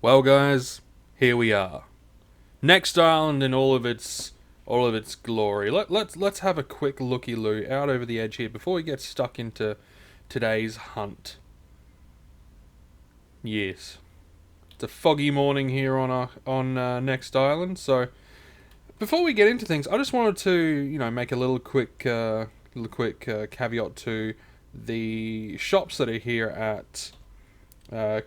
Well, guys, here we are. Next island in all of its glory. Let's have a quick looky loo out over the edge here before we get stuck into today's hunt. Yes, it's a foggy morning here on Next Island. So before we get into things, I just wanted to make a little quick caveat to the shops that are here at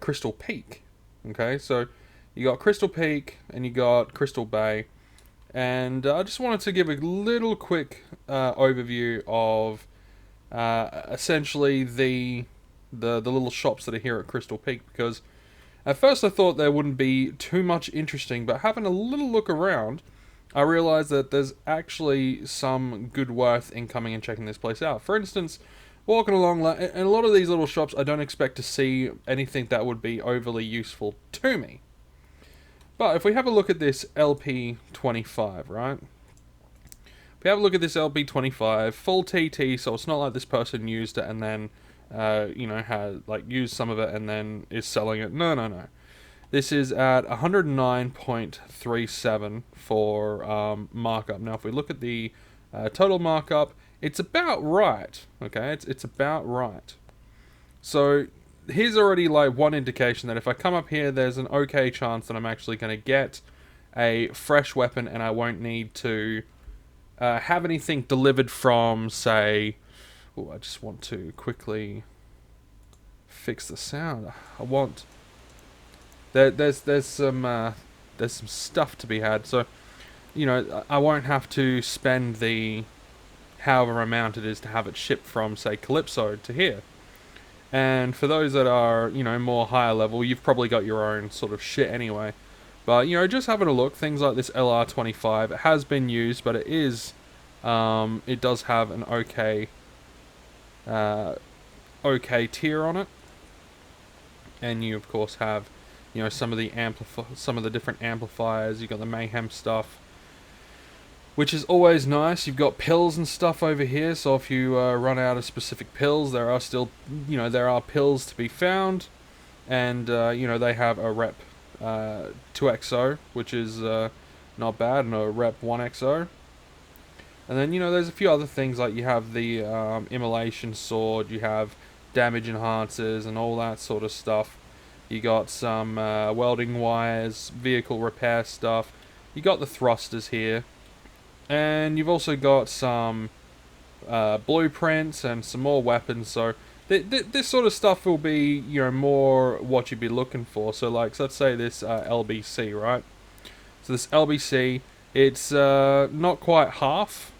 Crystal Peak. Okay, so you got Crystal Peak and you got Crystal Bay, and I just wanted to give a little quick overview of essentially the little shops that are here at Crystal Peak, because at first I thought there wouldn't be too much interesting, but having a little look around, I realized that there's actually some good worth in coming and checking this place out. For instance, walking along, in a lot of these little shops, I don't expect to see anything that would be overly useful to me. But if we have a look at this LP25, right? If we have a look at this LP25, full TT, so it's not like this person used it and then, had used some of it and then is selling it. No, no, no. This is at 109.37 for markup. Now, if we look at the total markup, it's about right. Okay, it's about right. So here's already like one indication that if I come up here, there's an okay chance that I'm actually going to get a fresh weapon, and I won't need to have anything delivered from, say. Oh, I just want to quickly fix the sound. I want. There's some stuff to be had, so I won't have to spend the however amount it is to have it shipped from, say, Calypso to here. And for those that are more higher level, you've probably got your own sort of shit anyway. But just having a look, things like this LR25, it has been used, but it does have an okay tier on it. And you of course have some of the different amplifiers. You've got the Mayhem stuff, which is always nice. You've got pills and stuff over here, so if you run out of specific pills, there are still there are pills to be found. And they have a rep 2XO, which is not bad, and a rep 1XO. And then there's a few other things, like you have the immolation sword, you have damage enhancers and all that sort of stuff. You got some welding wires, vehicle repair stuff. You got the thrusters here. And you've also got some blueprints and some more weapons. So this sort of stuff will be more what you'd be looking for. So so let's say this LBC, right? So this LBC, it's not quite half.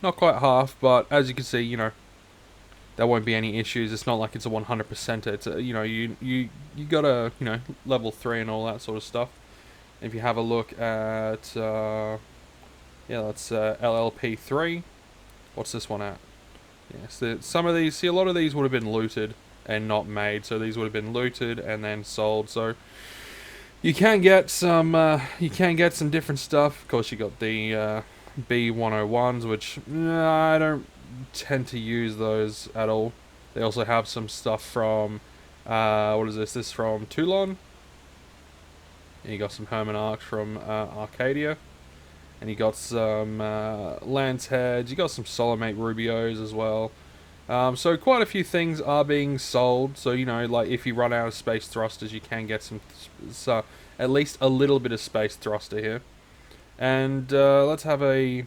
Not quite half, but as you can see, there won't be any issues. It's not like it's a 100%. It's you got a level 3 and all that sort of stuff. If you have a look at that's LLP3. What's this one at? Yes, some of these. See, a lot of these would have been looted and not made. So these would have been looted and then sold. So you can get some different stuff. Of course, you got the B101s, which I don't tend to use those at all. They also have some stuff from what is this? This is from Toulon. And you got some Herman Arcs from Arcadia. And you got some Lance Heads. You got some Solomate Rubios as well. So quite a few things are being sold. So, like if you run out of space thrusters, you can get some at least a little bit of space thruster here. And let's have a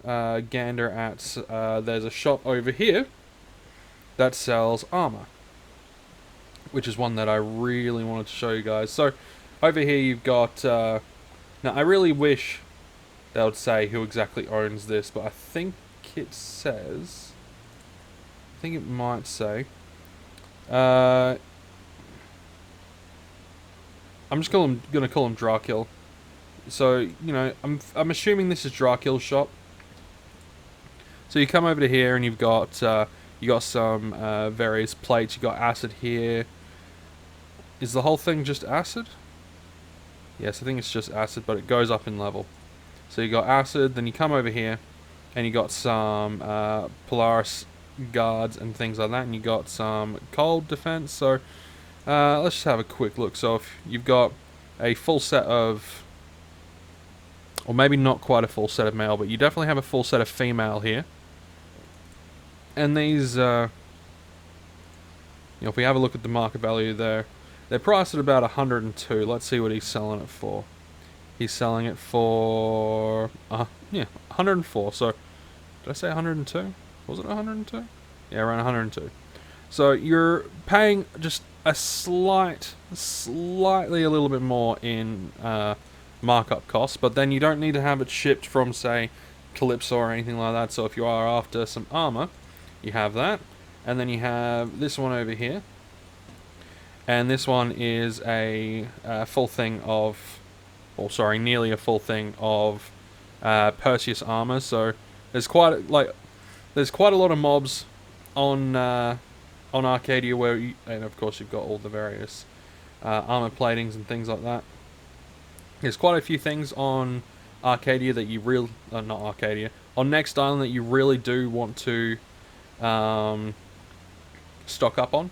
gander at... there's a shop over here that sells armor, which is one that I really wanted to show you guys. So over here you've got... now I really wish they would say who exactly owns this, but I think it says... I think it might say... I'm just going to call him Drakil. So, I'm assuming this is Drakil's shop. So you come over to here and you've got some various plates. You got acid here. Is the whole thing just acid? Yes, I think it's just acid, but it goes up in level. So you got acid, then you come over here and you got some Polaris guards and things like that, and you got some cold defense. So Let's just have a quick look. So if you've got a full set of, or maybe not quite a full set of male, but you definitely have a full set of female here. And these, if we have a look at the market value there, they're priced at about 102. Let's see what he's selling it for. He's selling it for, 104. So, did I say 102? Was it 102? Yeah, around 102. So you're paying just a slightly a little bit more in markup costs, but then you don't need to have it shipped from, say, Calypso or anything like that. So if you are after some armor, you have that. And then you have this one over here. And this one is a full thing of, nearly a full thing of Perseus armor. So there's quite a lot of mobs on Arcadia and of course you've got all the various armor platings and things like that. There's quite a few things on Arcadia that you not Arcadia, on Next Island that you really do want to stock up on.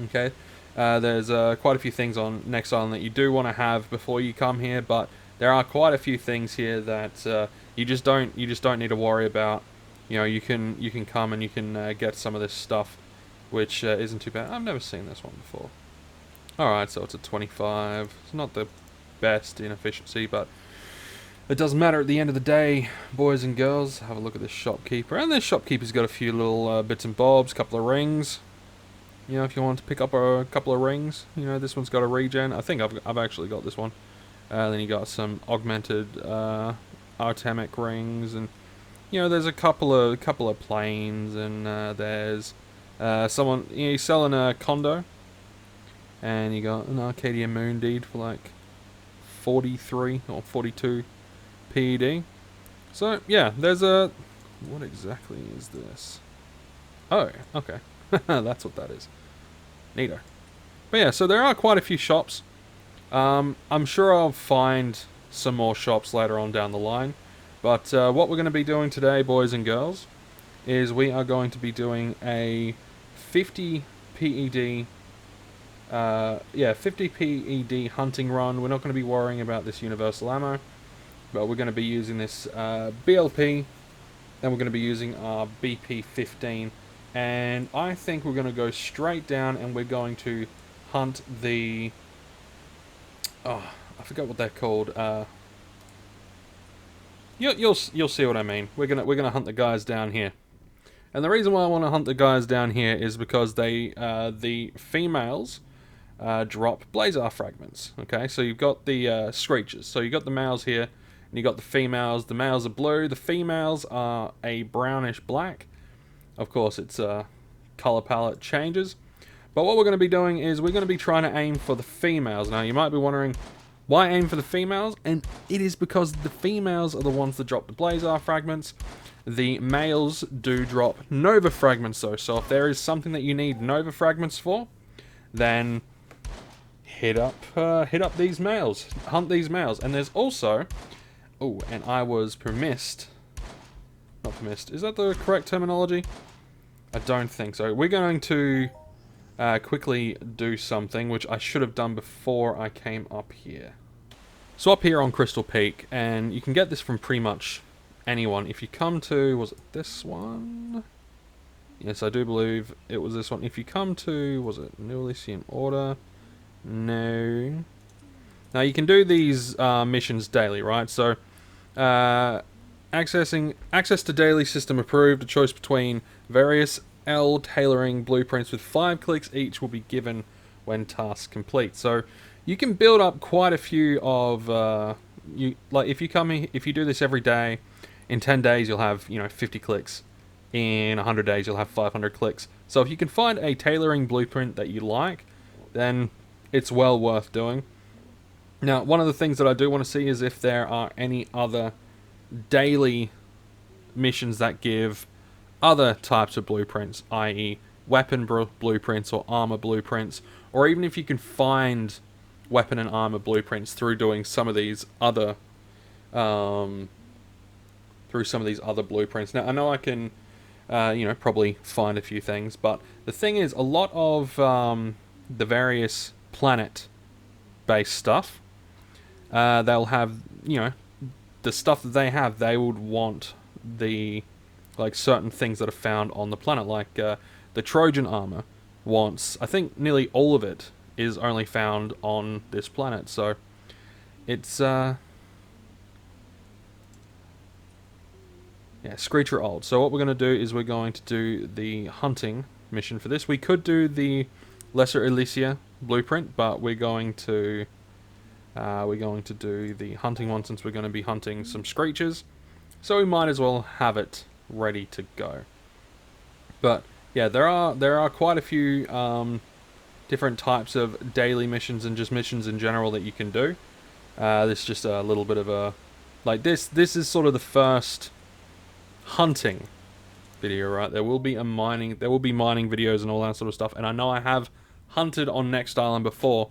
Okay, there's quite a few things on Next Island that you do want to have before you come here, but there are quite a few things here that you just don't need to worry about. You can come and you can get some of this stuff, which isn't too bad. I've never seen this one before. Alright, so it's a 25. It's not the best in efficiency, but it doesn't matter at the end of the day, boys and girls. Have a look at this shopkeeper. And this shopkeeper's got a few little bits and bobs, couple of rings. If you want to pick up a couple of rings, this one's got a regen. I think I've actually got this one. Then you got some augmented Artemic rings, and there's a couple of planes, and there's someone he's selling a condo, and you got an Arcadia Moon deed for like 43 or 42 PED. So yeah, there's a, what exactly is this? Oh, okay. That's what that is. Neato. But yeah, so there are quite a few shops. I'm sure I'll find some more shops later on down the line. But what we're going to be doing today, boys and girls, is we are going to be doing a 50 PED 50 PED hunting run. We're not going to be worrying about this universal ammo, but we're going to be using this BLP, and we're going to be using our BP-15, and I think we're going to go straight down and we're going to hunt the, I forgot what they're called. You'll see what I mean. We're gonna hunt the guys down here, and the reason why I want to hunt the guys down here is because they the females drop Blazar fragments. Okay, so you've got the Screechers. So you've got the males here, and you've got the females. The males are blue. The females are a brownish black. Of course, it's color palette changes. But what we're going to be doing is we're going to be trying to aim for the females. Now, you might be wondering, why aim for the females? And it is because the females are the ones that drop the Blazar fragments. The males do drop Nova fragments, though. So if there is something that you need Nova fragments for, then hit up these males, hunt these males. And there's also, and I was permissed. Not permissed. Is that the correct terminology? I don't think so. We're going to quickly do something which I should have done before I came up here. So up here on Crystal Peak, and you can get this from pretty much anyone. If you come to, was it this one? Yes, I do believe it was this one. If you come to, was it New Elysian Order? No. Now you can do these missions daily, right? So access to daily system approved. A choice between various L tailoring blueprints with 5 clicks each will be given when tasks complete. So you can build up quite a few of if you do this every day, in 10 days you'll have 50 clicks. In 100 days you'll have 500 clicks. So if you can find a tailoring blueprint that you like, then it's well worth doing. Now, one of the things that I do want to see is if there are any other daily missions that give other types of blueprints, i.e. weapon blueprints or armor blueprints, or even if you can find weapon and armor blueprints through doing some of these other blueprints. Now, I know I can probably find a few things, but the thing is, a lot of the various planet-based stuff, they'll have, you know, the stuff that they have, they would want the, like, certain things that are found on the planet, like the Trojan armor wants, I think nearly all of it is only found on this planet, so it's, yeah, Screecher old. So what we're going to do is we're going to do the hunting mission for this. We could do the Lesser Elysia blueprint, but we're going to do the hunting one since we're going to be hunting some Screechers. So we might as well have it ready to go. But yeah, there are quite a few different types of daily missions and just missions in general that you can do. This is just a little bit of a, like, this is sort of the first hunting video, right? There will be mining videos and all that sort of stuff, and I know I have hunted on Next Island before,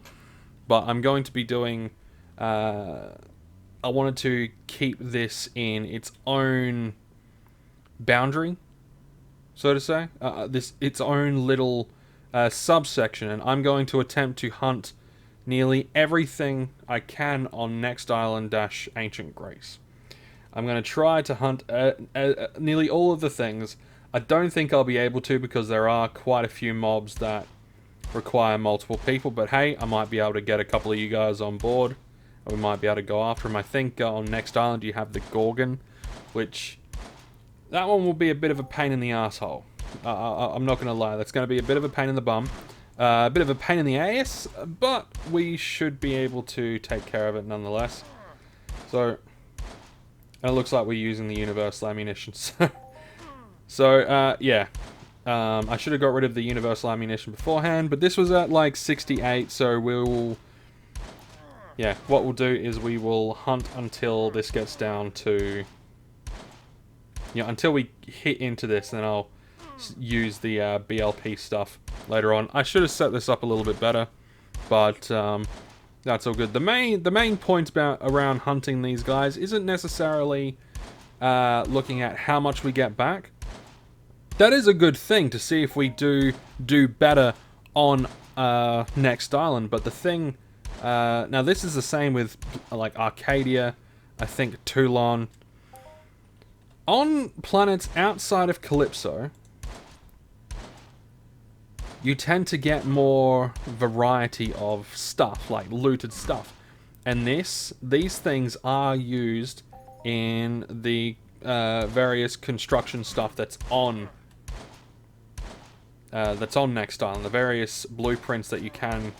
but I'm going to be doing, I wanted to keep this in its own boundary, so to say, its own little subsection, and I'm going to attempt to hunt nearly everything I can on Next Island - Ancient Grace. I'm going to try to hunt nearly all of the things. I don't think I'll be able to because there are quite a few mobs that require multiple people, but hey, I might be able to get a couple of you guys on board, and we might be able to go after them. I think on Next Island you have the Gorgon, which, that one will be a bit of a pain in the asshole. I'm not going to lie, that's going to be a bit of a pain in the bum, a bit of a pain in the ass, but we should be able to take care of it nonetheless. So, and it looks like we're using the universal ammunition. So, yeah. I should have got rid of the universal ammunition beforehand, but this was at like 68, so we'll... Yeah, what we'll do is we will hunt until this gets down to... You know, until we hit into this, then I'll use the BLP stuff later on. I should have set this up a little bit better, but that's all good. The main point around hunting these guys isn't necessarily looking at how much we get back. That is a good thing to see if we do better on Next Island, but the thing... now this is the same with like Arcadia, I think Toulon. On planets outside of Calypso, you tend to get more variety of stuff, like looted stuff. And these things are used in the various construction stuff that's on Next Island. The various blueprints that you can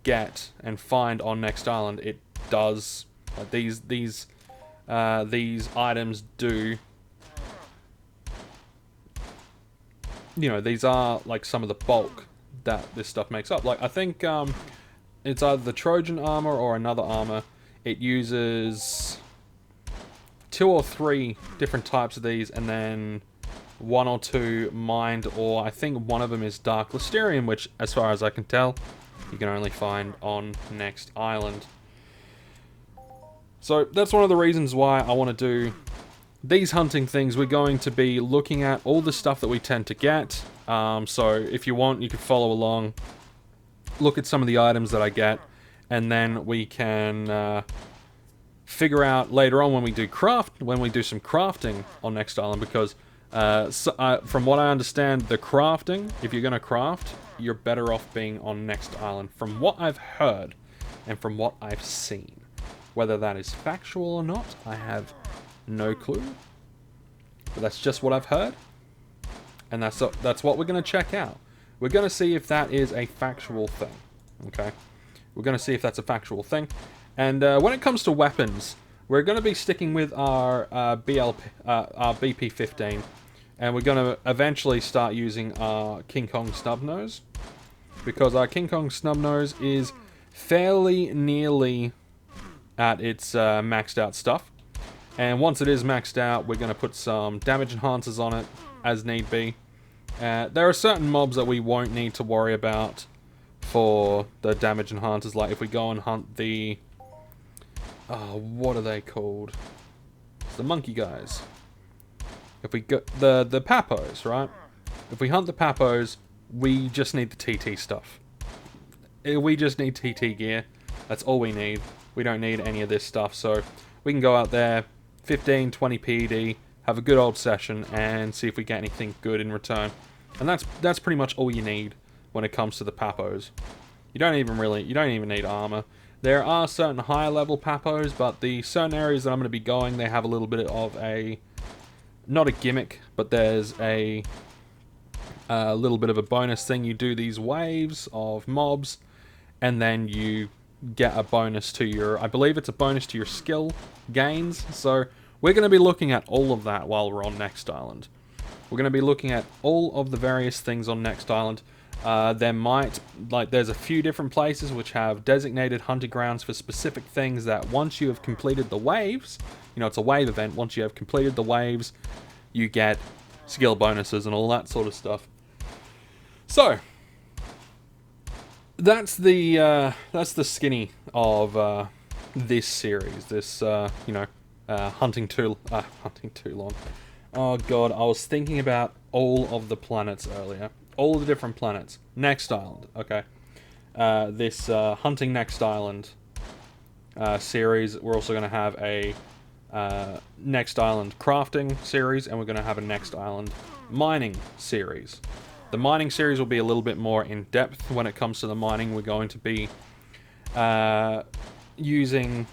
get and find on Next Island, it does, like, these items do, you know, these are like some of the bulk that this stuff makes up. Like, I think it's either the Trojan armor or another armor. It uses 2 or 3 different types of these, and then 1 or 2 mined, or I think one of them is Dark Listerium, which, as far as I can tell, you can only find on Next Island. So that's one of the reasons why I want to do these hunting things. We're going to be looking at all the stuff that we tend to get. So if you want, you can follow along, look at some of the items that I get, and then we can figure out later on when we do some crafting on Next Island, because from what I understand, the crafting, if you're going to craft, you're better off being on Next Island, from what I've heard and from what I've seen. Whether that is factual or not, I have no clue. But that's just what I've heard, and that's what we're going to check out. We're going to see if that is a factual thing. Okay, we're going to see if that's a factual thing. And when it comes to weapons, we're going to be sticking with our BP-15, and we're going to eventually start using our King Kong Snubnose, because our King Kong Snubnose is fairly nearly at its maxed out stuff. And once it is maxed out, we're going to put some damage enhancers on it as need be. There are certain mobs that we won't need to worry about for the damage enhancers, like if we go and hunt the... what are they called? It's the monkey guys. If we go... The Papos, right? If we hunt the Papos, we just need the TT stuff. we just need TT gear. That's all we need. We don't need any of this stuff, so we can go out there, 15, 20 PED, have a good old session, and see if we get anything good in return. And that's pretty much all you need when it comes to the Papos. You don't even need armor. There are certain higher level Papos, but the certain areas that I'm going to be going, they have a little bit of a, not a gimmick, but there's a little bit of a bonus thing. You do these waves of mobs, and then you get a bonus to your, I believe it's a bonus to your skill gains. So we're going to be looking at all of that while we're on Next Island. We're going to be looking at all of the various things on Next Island. There's a few different places which have designated hunting grounds for specific things that once you have completed the waves, you know, it's a wave event, once you have completed the waves, you get skill bonuses and all that sort of stuff. So, that's the skinny of this series, this, hunting too long. Oh god, I was thinking about all of the planets earlier. All the different planets. Next Island, okay. This Hunting Next Island series. We're also going to have a Next Island crafting series, and we're going to have a Next Island mining series. The mining series will be a little bit more in depth when it comes to the mining. We're going to be using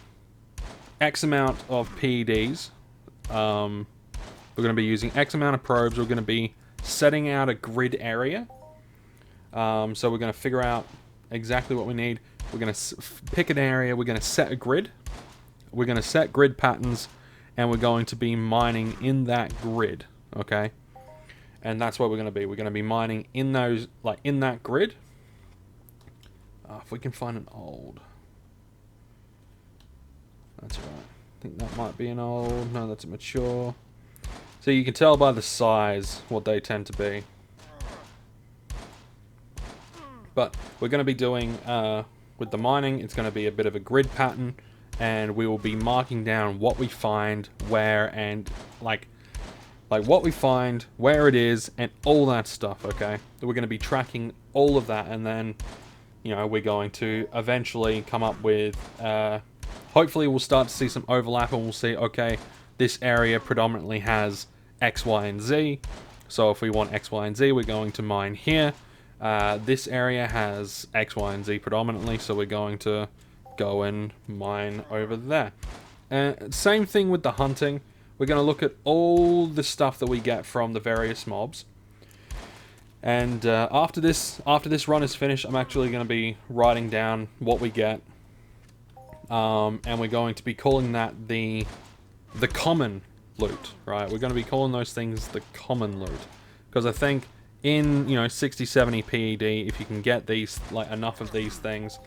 X amount of PEDs. We're going to be using X amount of probes. We're going to be setting out a grid area. So we're going to figure out exactly what we need. We're going to pick an area. We're going to set a grid. We're going to set grid patterns, and we're going to be mining in that grid. Okay, and that's what we're going to be. We're going to be mining in those, like in that grid. If we can find an old, that's right. I think that might be an old. No, that's a mature. So you can tell by the size what they tend to be. But we're going to be doing, with the mining, it's going to be a bit of a grid pattern, and we will be marking down what we find, where, and like what we find, where it is, and all that stuff, okay? So we're going to be tracking all of that, and then, you know, we're going to eventually come up with, hopefully we'll start to see some overlap, and we'll see, okay, this area predominantly has X, Y, and Z. So if we want X, Y, and Z, we're going to mine here. This area has X, Y, and Z predominantly, so we're going to go and mine over there. Same thing with the hunting. We're going to look at all the stuff that we get from the various mobs. And after this run is finished, I'm actually going to be writing down what we get. And we're going to be calling that the common loot, right? We're going to be calling those things the common loot, because I think in, you know, 60, 70 PED, if you can get these, like, enough of these things,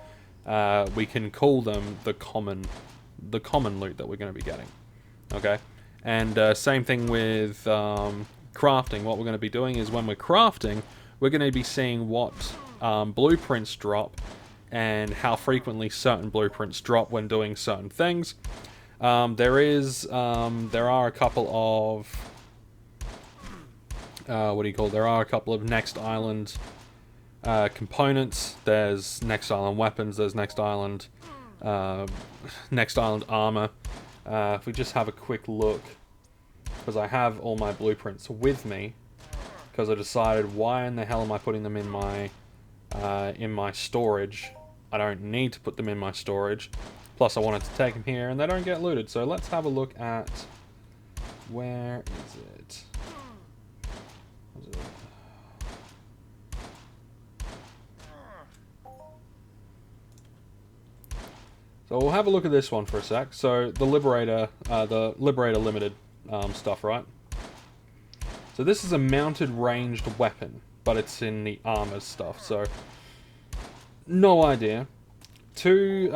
we can call them the common loot that we're going to be getting. Okay, and same thing with crafting. What we're going to be doing is when we're crafting, we're going to be seeing what blueprints drop and how frequently certain blueprints drop when doing certain things. There are a couple of there are a couple of Next Island components. There's Next Island weapons. There's Next Island armor. If we just have a quick look, because I have all my blueprints with me, because I decided, why in the hell am I putting them in my storage? I don't need to put them in my storage. Plus, I wanted to take them here, and they don't get looted. So let's have a look at, where is it? So we'll have a look at this one for a sec. So the Liberator Limited stuff, right? So this is a mounted ranged weapon, but it's in the armor stuff. So no idea. Two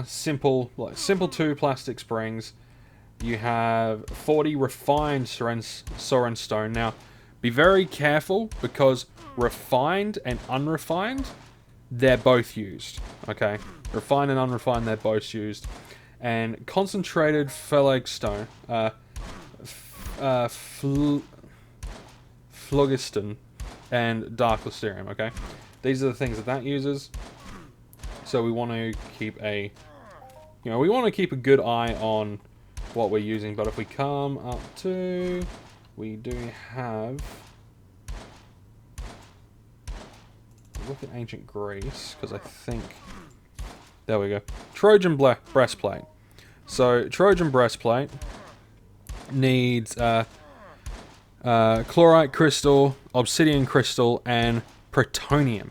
simple 2 plastic springs. You have 40 refined Soren stone. Now, be very careful, because refined and unrefined, they're both used. Okay, refined and unrefined, they're both used. And concentrated phlogiston, phlogiston, and dark lysterium. Okay, these are the things that uses. So we want to keep a, we want to keep a good eye on what we're using. But if we come up to, we do have, look at ancient Greece, because I think, there we go, Trojan breastplate. So Trojan breastplate needs chlorite crystal, obsidian crystal, and protonium.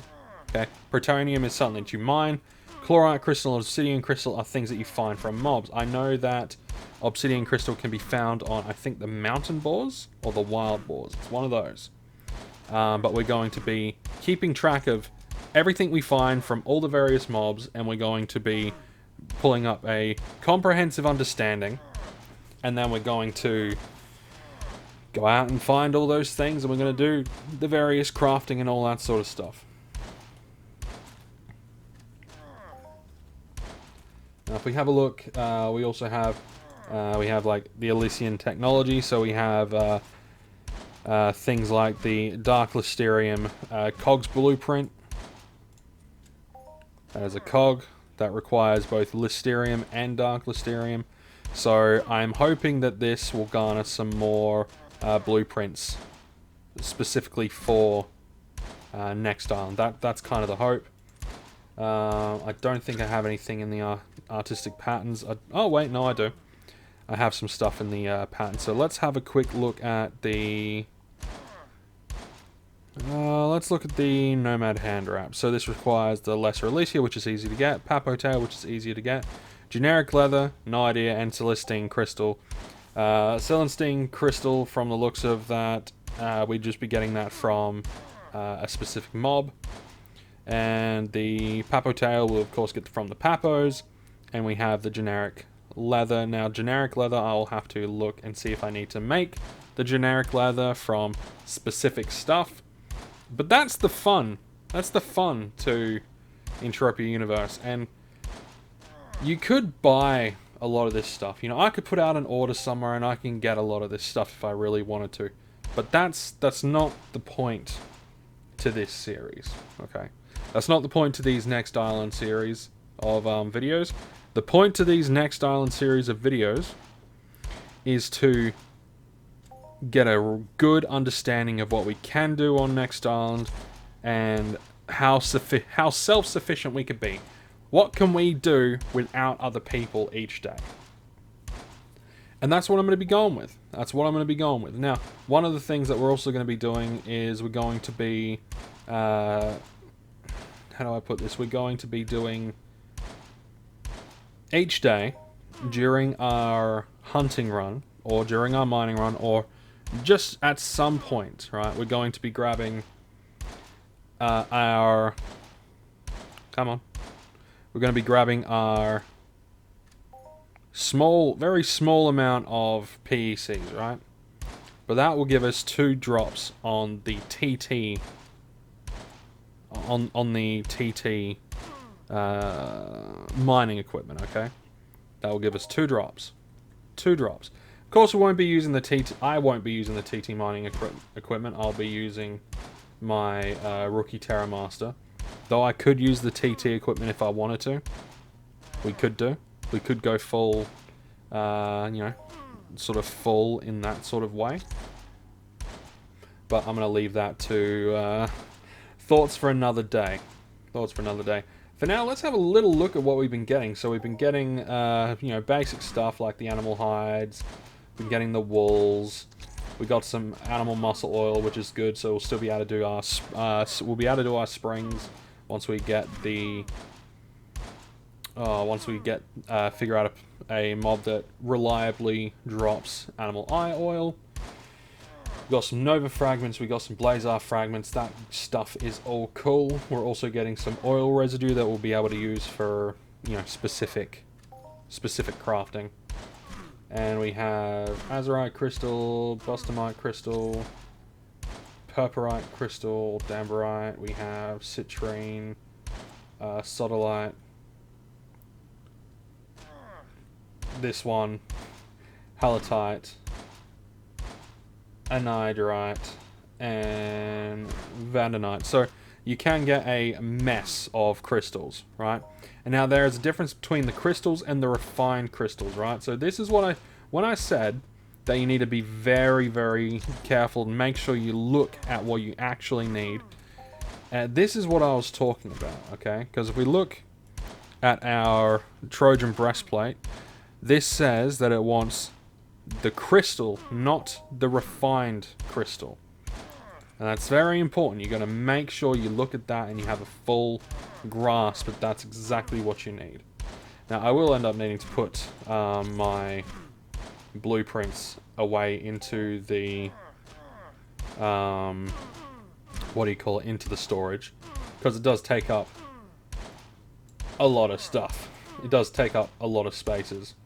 Okay, protonium is something that you mine. Chlorite crystal and obsidian crystal are things that you find from mobs. I know that obsidian crystal can be found on, I think, the mountain boars or the wild boars. It's one of those. But we're going to be keeping track of everything we find from all the various mobs, and we're going to be pulling up a comprehensive understanding, and then we're going to go out and find all those things, and we're going to do the various crafting and all that sort of stuff. Now, if we have a look, we also have like the Elysian technology, so we have things like the Dark Listerium cogs blueprint. That is a cog that requires both Listerium and Dark Listerium. So I'm hoping that this will garner some more blueprints specifically for Next Island. That's kind of the hope. I don't think I have anything in the artistic patterns. Oh wait, no, I do. I have some stuff in the pattern. So let's have a quick look at the. Let's look at the Nomad hand wrap. So this requires the Lesser Elysia, which is easy to get. Papo tail, which is easier to get. Generic leather, no idea, and Celestine crystal. Celestine crystal, from the looks of that, we'd just be getting that from a specific mob. And the Papo tail will of course get from the Papos. And we have the generic leather. Now generic leather, I'll have to look and see if I need to make the generic leather from specific stuff. But that's the fun. That's the fun to Entropia Universe. And you could buy a lot of this stuff. I could put out an order somewhere and I can get a lot of this stuff if I really wanted to. But that's not the point to this series. Okay? That's not the point to these Next Island series of videos. The point to these Next Island series of videos is to get a good understanding of what we can do on Next Island and how self-sufficient we could be. What can we do without other people each day? And that's what I'm going to be going with. That's what I'm going to be going with. Now, one of the things that we're also going to be doing is we're going to be... how do I put this? We're going to be doing... each day, during our hunting run, or during our mining run, or just at some point, right, we're going to be grabbing our... Come on. We're going to be grabbing our very small amount of PECs, right? But that will give us 2 drops on the TT... on the TT mining equipment, okay? That will give us 2 drops. 2 drops. Of course, we won't be using the TT. I won't be using the TT mining equipment. I'll be using my Rookie Terra Master. Though I could use the TT equipment if I wanted to. We could do. We could go full, sort of full in that sort of way. But I'm going to leave that to thoughts for another day. Thoughts for another day. For now, let's have a little look at what we've been getting. So we've been getting, basic stuff like the animal hides. We've been getting the wools. We got some animal muscle oil, which is good. So we'll still be able to do our, springs once we get the, figure out a mob that reliably drops animal eye oil. We got some Nova fragments, we got some Blazar fragments, that stuff is all cool. We're also getting some oil residue that we'll be able to use for, specific crafting. And we have Azurite crystal, Bustamite crystal, Purpurite crystal, Dambarite, we have Citrine, Sodalite, this one, Halotite, Anhydrite, and Vandanite. So you can get a mess of crystals, right? And now there is a difference between the crystals and the refined crystals, right? So this is what when I said that you need to be very, very careful and make sure you look at what you actually need. This is what I was talking about, okay? Because if we look at our Trojan breastplate, this says that it wants the crystal, not the refined crystal. And that's very important. You got to make sure you look at that and you have a full grasp that that's exactly what you need. Now, I will end up needing to put my blueprints away into the what do you call it, into the storage, because it does take up a lot of stuff. It does take up a lot of spaces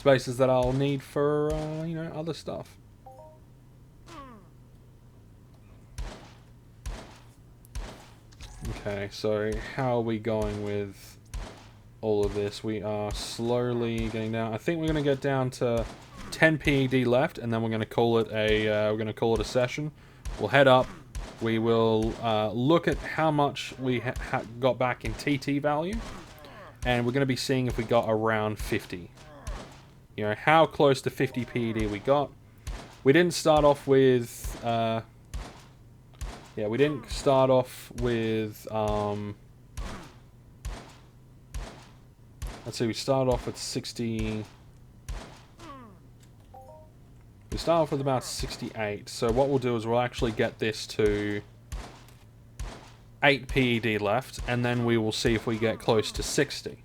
that I'll need for you know, other stuff. Okay, so how are we going with all of this? We are slowly getting down. I think we're going to get down to 10 PED left, and then we're going to call it a session. We'll head up. We will look at how much we got back in TT value, and we're going to be seeing if we got around 50. You know, how close to 50 PED we got. We didn't start off with yeah, we didn't start off with let's see, we started off with 60. We start off with about 68. So what we'll do is we'll actually get this to 8 PED left, and then we will see if we get close to 60.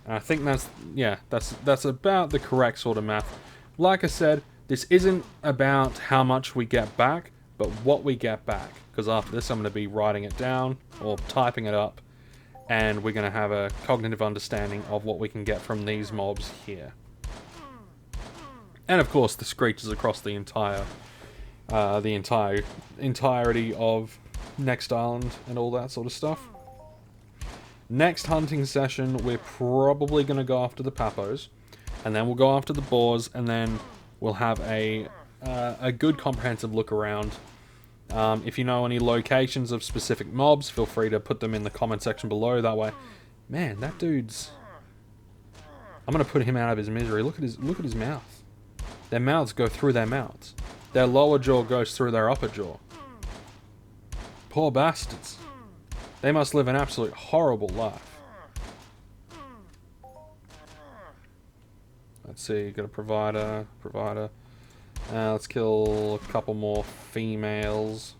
And I think that's, yeah, that's about the correct sort of math. Like I said, this isn't about how much we get back, but what we get back. Because after this, I'm going to be writing it down or typing it up, and we're going to have a cognitive understanding of what we can get from these mobs here. And of course, the Screechers across the entirety of Next Island and all that sort of stuff. Next hunting session, we're probably going to go after the Papos, and then we'll go after the Boars, and then we'll have a good comprehensive look around. If you know any locations of specific mobs, feel free to put them in the comment section below. That way, man, that dude's. I'm gonna put him out of his misery. Look at his mouth. Their mouths go through their mouths. Their lower jaw goes through their upper jaw. Poor bastards. They must live an absolute horrible life. Let's see, got a provider. Let's kill a couple more females.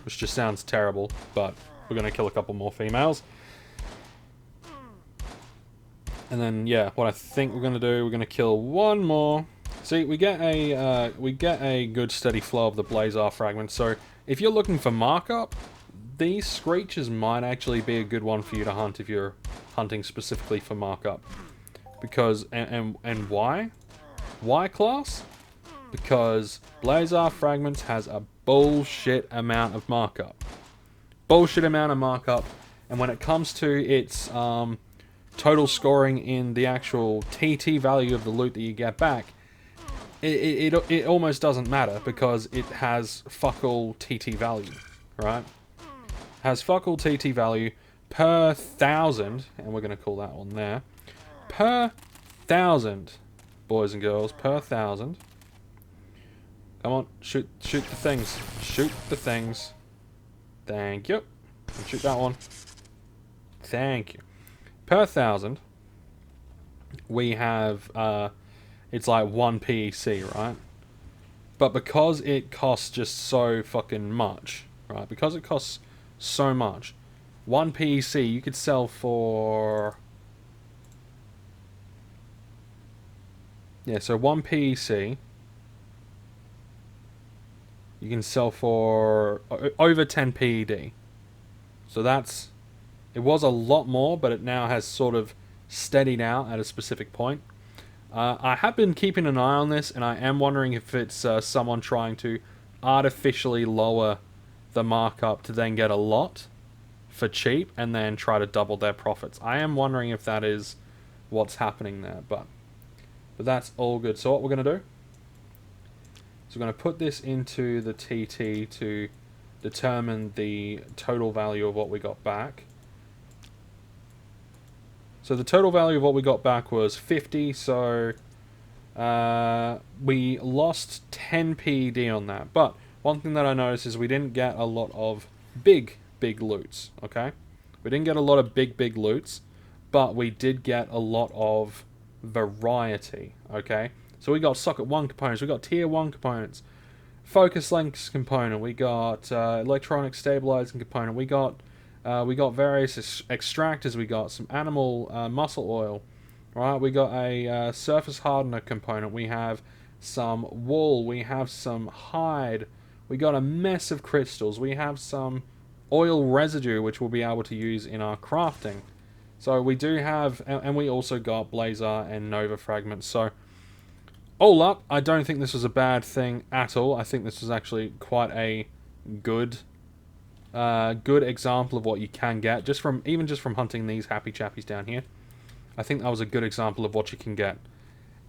Which just sounds terrible, but we're gonna kill a couple more females. And then, yeah, what I think we're going to do, we're going to kill one more. See, we get a good steady flow of the Blazar fragments. So, if you're looking for markup, these Screechers might actually be a good one for you to hunt if you're hunting specifically for markup. Because, and why? Why, class? Because Blazar fragments has a bullshit amount of markup. Bullshit amount of markup. And when it comes to its, total scoring in the actual TT value of the loot that you get back, it almost doesn't matter because it has fuck all TT value, right? Has fuck all TT value per 1,000, and we're going to call that one there. Per 1,000, boys and girls, per 1,000. Come on, shoot the things. Shoot the things. Thank you. And shoot that one. Thank you. Per 1,000, we have, it's like 1 PEC, right? But because it costs just so fucking much, right? Because it costs so much, 1 PEC you could sell for... Yeah, so 1 PEC you can sell for over 10 PED. So that's... It was a lot more, but it now has sort of steadied out at a specific point. I have been keeping an eye on this, and I am wondering if it's someone trying to artificially lower the markup to then get a lot for cheap, and then try to double their profits. I am wondering if that is what's happening there, but that's all good. So what we're going to do is we're going to put this into the TT to determine the total value of what we got back. So the total value of what we got back was 50, so we lost 10 PED on that. But one thing that I noticed is we didn't get a lot of big loots, okay? We didn't get a lot of big loots, but we did get a lot of variety, okay? So we got socket 1 components, we got tier 1 components, focus length component, we got electronic stabilizing component, we got various extractors, we got some animal muscle oil, right? We got a surface hardener component, we have some wool, we have some hide, we got a mess of crystals, we have some oil residue which we'll be able to use in our crafting. So we do have, and we also got Blazer and Nova fragments. So all up, I don't think this was a bad thing at all. I think this was actually quite a good example of what you can get just from hunting these happy chappies down here. I think that was a good example of what you can get.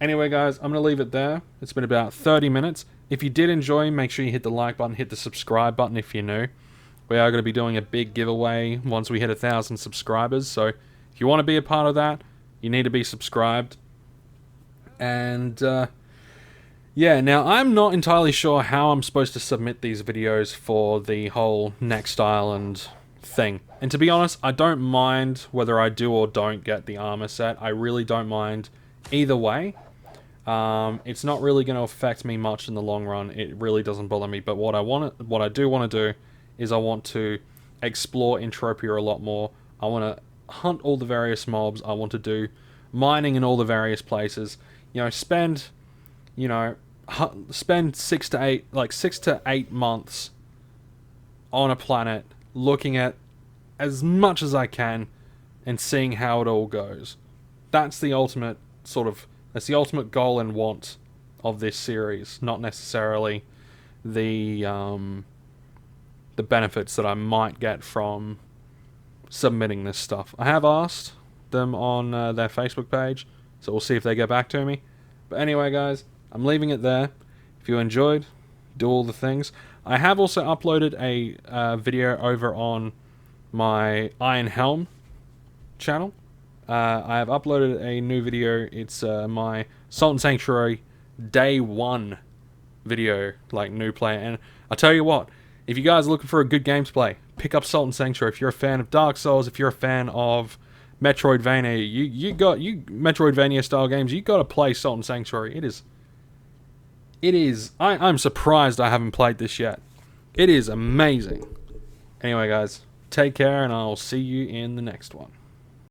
Anyway, guys, I'm going to leave it there. It's been about 30 minutes. If you did enjoy, make sure you hit the like button, hit the subscribe button if you're new. We are going to be doing a big giveaway once we hit 1,000 subscribers. So if you want to be a part of that, you need to be subscribed. And yeah, now I'm not entirely sure how I'm supposed to submit these videos for the whole Next Island thing. And to be honest, I don't mind whether I do or don't get the armor set. I really don't mind either way. It's not really going to affect me much in the long run. It really doesn't bother me. But what I do want to do is I want to explore Entropia a lot more. I want to hunt all the various mobs. I want to do mining in all the various places. You know, spend 6 to 8 months on a planet looking at as much as I can and seeing how it all goes. That's the ultimate goal and want of this series, not necessarily the benefits that I might get from submitting this stuff. I have asked them on their Facebook page, so we'll see if they get back to me. But anyway, guys, I'm leaving it there. If you enjoyed, do all the things. I have also uploaded a video over on my Iron Helm channel. I have uploaded a new video. It's my Salt and Sanctuary Day 1 video, like new player. And I'll tell you what, if you guys are looking for a good game to play, pick up Salt and Sanctuary. If you're a fan of Dark Souls, if you're a fan of Metroidvania, you Metroidvania style games, you got to play Salt and Sanctuary. I'm surprised I haven't played this yet. It is amazing. Anyway, guys, take care, and I'll see you in the next one.